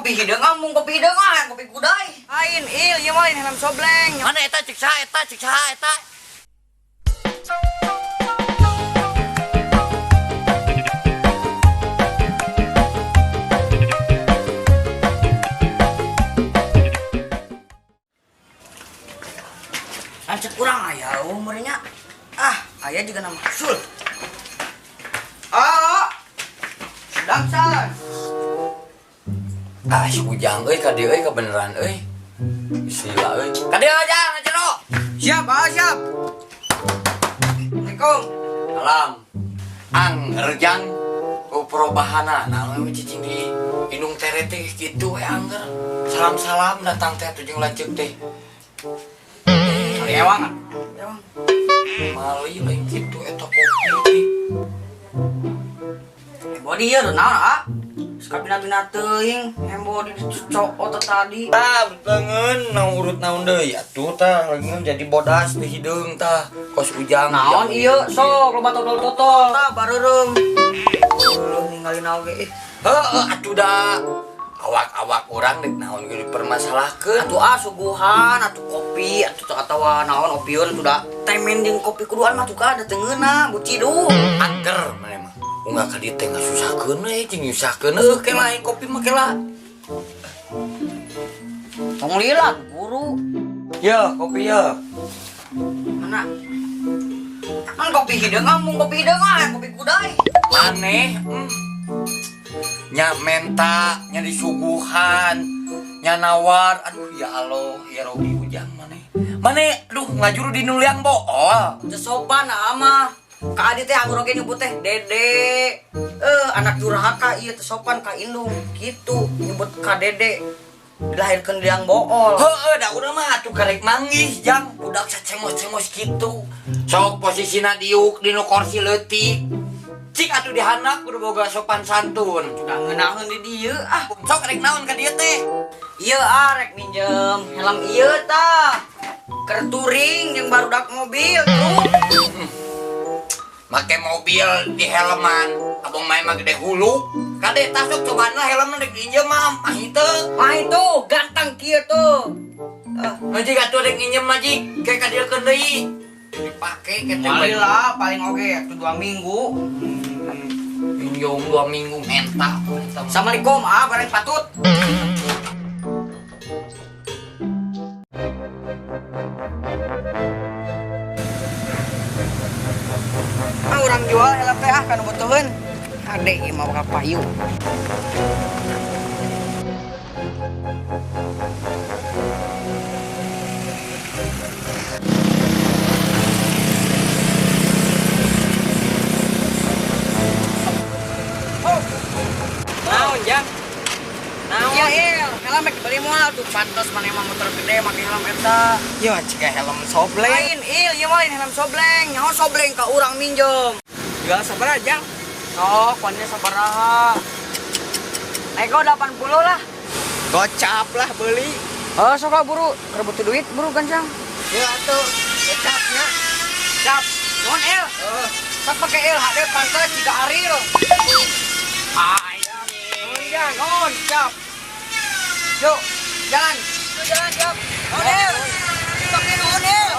kopi hideung ngomong kopi hideung kopi kudai. Lain il, ieu mah lain helm sobleng. Mana eta cek saha eta. Lancet kurang aya umurnya. Aya juga nama Sul. Sedang san. Si Ujang euy ka dieu euy kebeneran euy. Sila euy. Ka dieu aja ngajero. Siap, siap. Assalamualaikum. Salam. Angger perubahanna naon we cicing di indung tere teh kitu we angger. Salam-salam datang teh atuh jeung lanceuk teh. Ewang. Mali lain kitu eta kopi. Bodi ieu naon Kabina-bina teuing, hembodi dicocok otot tadi. Beungeun urut naon deui atuh tah leungeun jadi bodas di hideung tah. Kos Ujang. Naon ieu sok loba totol-totol tah bareureum. Ninggalin oge. Heueuh atuh da. Awak-awak urang dek naon geus dipermasalahkeun. Atuh suguhan, atuh kopi, atuh atawa naon opieun atuh da. Temen jeung kopi kuduan mah tuh ka da teungeuna bucidu. Angger mana mah. Unggah ka dieu teh ngasusahkeun we jeung nyusahkeun ke lain kopi mah kela. Tong lilat buru. Ya, kopi ya. Mana? Kan kopi hideung ngomong kopi hideung kopi kudai. Maneh nya menta, nya disuguhan, nya nawar. Aduh ya Allah, ya Robi Ujang maneh aduh ngajuru di nuliang bool. Teu sopan mah. Ka adi teh anggur oge nyebut teh Dede. Anak durhaka ieu teu sopan ka indung kitu nyebut ka Dede. Dilahirkeun liang bool. Heueuh da urang mah atuh karek manggih Jang, budak sacengos-cengos kitu. Sok posisina diuk dinu kursi leutik. Cik atuh dihandap kudu boga sopan santun. Udah ngeunaheun di dieu Sok rek naon ka dieu teh? Ieu rek minjem helm ieu tah. Keur touring jeung barudak mobil tuh. Make mobil di helman, abang main mah gede hulu. Kade tasuk cobaan lah helmna rek diinjem mah, Mah itu ganteng kieu tuh. Majik atuh rek nginjem majik, kayak kadiekeun deui. Dipake ke Paling lah, paling oge atuh 2 minggu. Minjom 2 minggu menta. Assalamualaikum, bareng patut. Urang jual helm teh kana butuheun. Ade ieu mah bakal payu. Naon Jang? Naon? Ya helm make beli moal tuh pantes maneh mah motor gede make helm eta. Ieu mah cika helm sobleng. Lain ieu mah lain helm sobleng. Nyaho sobleng ka urang minjem. Jual sabaraha Jang? Sok, pannya sabaraha? Nego 80 lah. Gocap lah beli. Sok lah buru, keur butuh duit buru gancang. Ya atuh, gocapnya. Cap, nuhun il. Sok pake il HD pantes jika Aril. Nuhun Jang, nuhun cap. Yuk, jalan. Jalan cap. Nuhun il. Pakai nuhun il.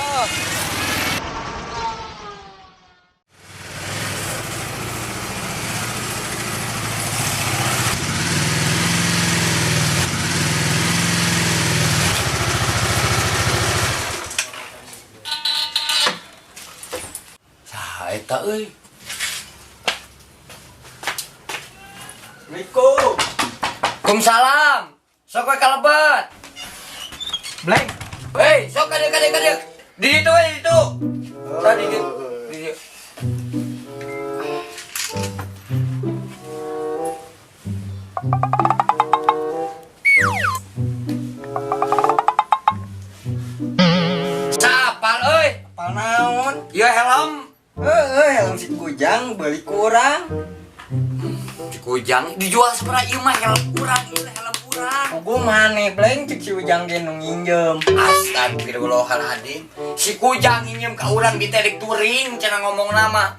Eta euy. Assalamualaikum. Waalaikumsalam. Sok we kalebet. Bleng. Hei, sok ka dieu. Di ditu we di ditu. Tadi di dieu. Sapal euy. Apal naon? Ieu helm Helm si Kujang beli kurang. Kujang dijual sabaraha ieu mah helm urang, ieu helm urang. Kugu maneh bleng cek si Ujang ge nu nginjem. Astagfirullahaladzim. Si Kujang nginjem ka urang di terik touring cenah ngomong nama.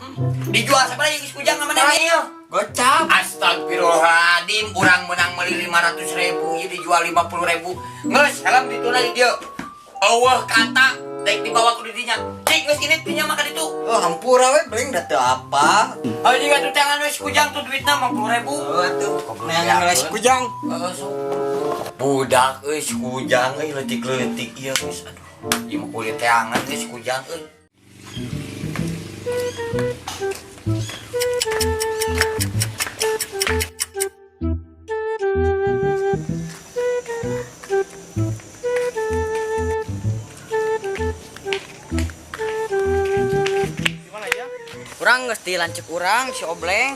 Dijual sabaraha si Kujang ka maneh ieu? Gocap. Astagfirullahaladzim, urang menang meuli 500.000 dijual 50.000. Ngeus helm dituna di dieu. Eueuh kata daek dibawa ku didinya. Cik geus ini dinya makan itu. Oh, hampura we beling da teu apa. Oh jika tuh tangan wis kujang tuh duitna 50.000. Oh, atuh. Neangan les kujang. Budak euy kujang euy leutik-leutik ieu geus aduh. Ieu mah kulit teangan geus kujang euy. Urang geus dilancek urang si Obleng.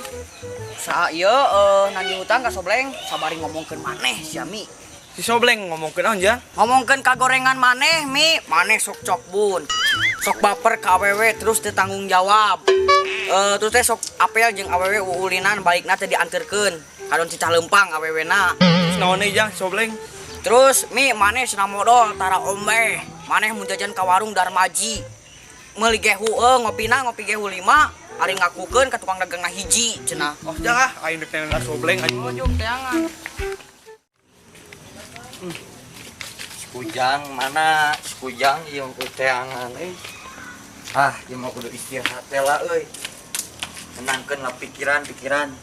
Saha ieu nagih hutang ka Sobleng sabari ngomongkeun maneh si Ami. Si Sobleng ngomongkeun naon Jang? Ngomongkeun kagorengan maneh Mi, maneh sok cokbun. Sok baper ka awewe terus teu tanggung jawab. Terus teh sok apel jeung awewe uulinan balikna teh dianterkeun. Kadon cicah lempang awewena. Terus naon deui Jang Sobleng? Terus Mi maneh cenah modal tara ombe. Maneh mun jajan ka warung Darmaji. Meuli gehu ngopina ngopi gehu 5, ari ngakukeun ka tukang dagangna hiji cenah. Oh Jang ah, aing dek neneng Sobleng aing. Ujug teangan. Kujang mana? Kujang ieu ku teangan euy. Ah, ieu mah kudu istirahat teh lah euy. Tenangkeun lah pikiran-pikiran.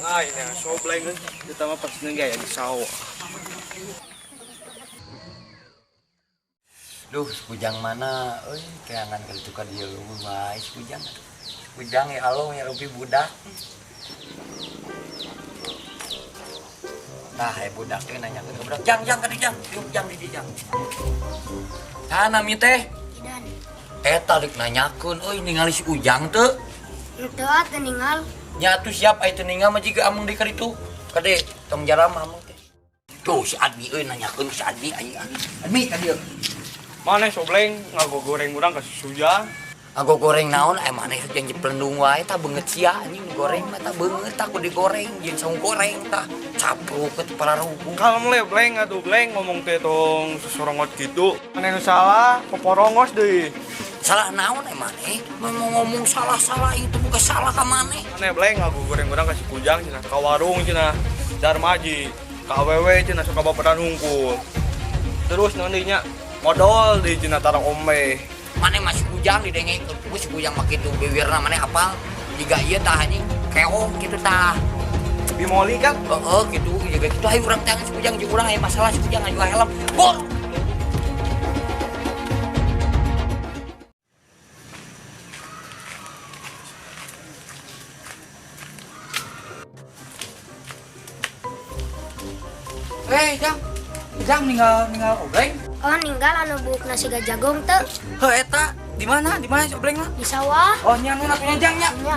Ah, ini Sobleng euy. Kita mah pas nenggaya di sawah. Duh, kujang mana? Euy, teangan ka ditu ka dieu wae kujang. Kujang ya Allah ya Rabbi budak. Nah, budak teh nanyakeun ka budak, "Jang, ka dieu jang." Yuk jang di dieu jang. Kana mi teh? Dan Eta lik nanyakeun, euy ningali si Ujang teu? itu atuh ninggal Nya atuh siap aya teu ningal mah jiga amung di kaditu. Kade tong jaram amung teh. Tuh si Admi euy nanyakeun si Admi aing. Admi ka dieu. Mana Sobleng ngagogoreng urang ka si Sujang? Aku goreng naon maneh janji pelendung wae tah beungeut sia anjing goreng mah tah beungeut tah kudu digoreng jeung saung goreng tah capruk ke para ruku. Kalem le Bleng atuh Bleng ngomong teh tong sesorongot kitu. Anu salah poporongos deui. Salah naon maneh? Mau ngomong salah-salah itu bukan salah ka maneh. Ane Bleng ngagogoreng urang ka si Kujang cenah ka warung cenah Darmaji, ka awewe cenah sok baperan hungkul. Terus naon deui nya? Modal di cenah tarang ombe. Maneh masih Kujang didengeng ku si Kujang mah kitu bibirna maneh apal. Jiga ieu tah anjing keong kitu tah. Bimoli kan? Heeh kitu jiga kitu hayu urang teh si Kujang jeung urang aya masalah si Kujang aya helm. Bor. Jang ninggal Obleng. oh ninggal anu buukna siga jagong teu Heuh eta di mana si Obleng mah? di sawah Oh nya nu punya Jang nya. nya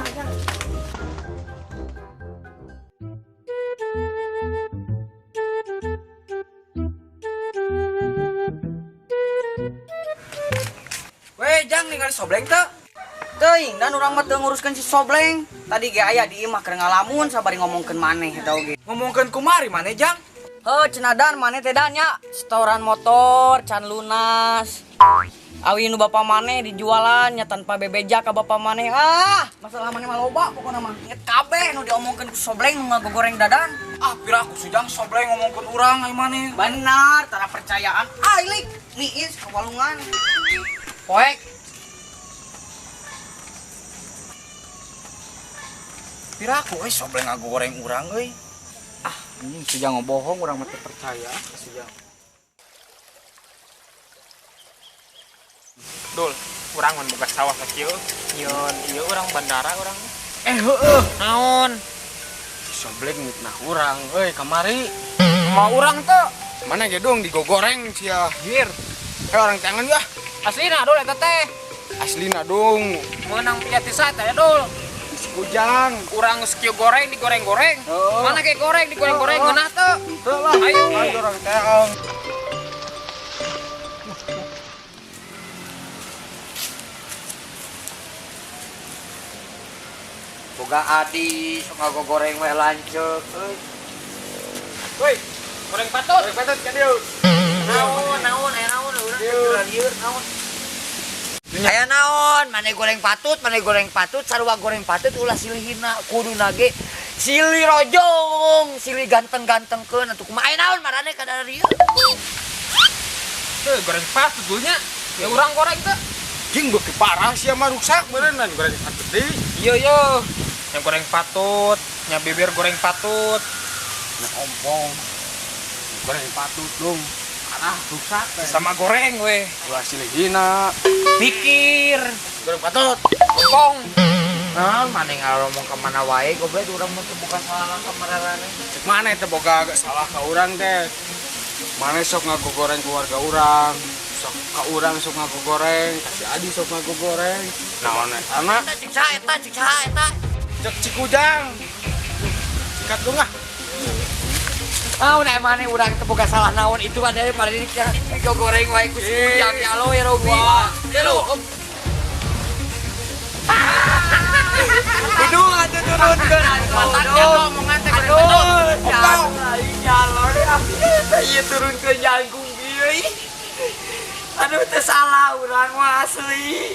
Weh Jang ninggal si Obleng teu? Teuing dan urang mah teu nguruskeun si Sobleng. Tadi ge aya di imah keur ngalamun sabari ngomongkeun maneh eta oge. Ngomongkeun kumari maneh Jang? Heuh cenah dan maneh teh dan nya setoran motor can lunas. Awi nu bapa maneh dijualan nya tanpa bebeja ka bapa maneh. Ah, masalah maneh mah loba pokona mah. Inget kabeh nu diomongkeun ku Sobleng nu ngagogoreng dadan. Ah, pira ku Sujang Sobleng ngomongkeun urang ai maneh. Benar, tara percayaan. Ah, ilik niis ka walungan. Poek. Pira ku Sobleng ngagogoreng urang euy. Anjing Sujang ngebohong urang mah teu percaya ka Sujang. Dul, urang mun boga sawah kieu. Nyeun ieu urang bandara urang. Heueuh. Naon? Sobleng mitnah urang euy kamari. Mau urang teu? Mana ge dong digogoreng sia. Hir. Orang tangan ya. Aslina dul eta teh. Aslina dong. Meunang pijati sate ya dul. Kujang. Urang geus kieu goreng digoreng-goreng. Oh. Mana ge goreng digoreng-goreng ngeunah teu? Teu lah. Ayo. Ayo orang teang. Boga adi sok ngagogoreng we lanceuk euy. Woi, goreng patut. Patut ka dieu. Naon aya naon urang teh lieur naon. Aya naon? Mane goreng patut, sarua goreng patut ulah silihina kudu nage silih rojong, silih ganteng-gantengkeun atuh kumaha aya naon marane kada rieu. Tuh goreng patut dulunya. Ya urang goreng teh. Jing beuki parah sia mah rusak beneran goreng patut deui. Iya. Yang goreng patut, nya bibir goreng patut. Nya ompong. Goreng patut dong. Parah rusak teh. Sama goreng we. Ulah silihina. Pikir. Goreng patut. Ompong. Naon mane ngomong ka mana wae goblok urang mah teu boga salah ka mararane. Cek mana teh boga agak salah ka urang teh. Mana sok ngaku goreng keluarga urang. Sok ka urang sok ngaku goreng, kasih adi sok ngaku goreng. Naon anak Cek saha eta. cek Cikujang. Sikat dong ah. Ah, udah mana urang teu boga salah naon itu ada pada di goreng wae ku Cikujang ya lo ya Robi. Ya lo. Itu atuh turunkeun Mataknya ngomongan teh goreng patut. Jalur ya. Ieu turunkeun jangkung ieu. Aduh teu salah urang mah asli.